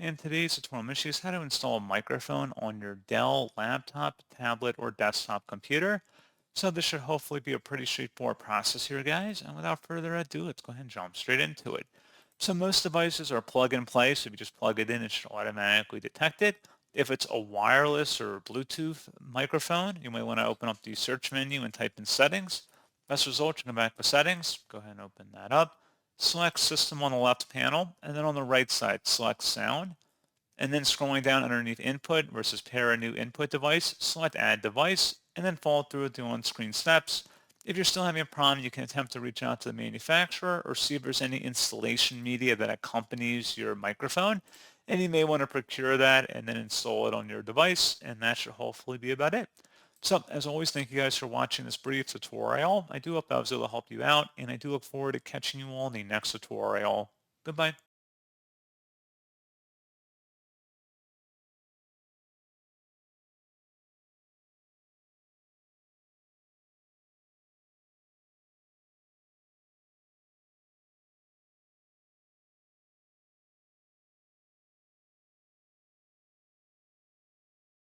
In today's tutorial, I'm going to show you how to install a microphone on your Dell laptop, tablet, or desktop computer. So this should hopefully be a pretty straightforward process here, guys. And without further ado, let's go ahead and jump straight into it. So most devices are plug and play, so if you just plug it in, it should automatically detect it. If it's a wireless or Bluetooth microphone, you might want to open up the search menu and type in settings. Best result, you come back with settings. Go ahead and open that up. Select system on the left panel, and then on the right side, select sound. And then scrolling down underneath input versus pair a new input device, select add device, and then follow through with the on-screen steps. If you're still having a problem, you can attempt to reach out to the manufacturer or see if there's any installation media that accompanies your microphone. And you may want to procure that and then install it on your device, and that should hopefully be about it. So, as always, thank you guys for watching this brief tutorial. I do hope I was able to help you out, and I do look forward to catching you all in the next tutorial. Goodbye.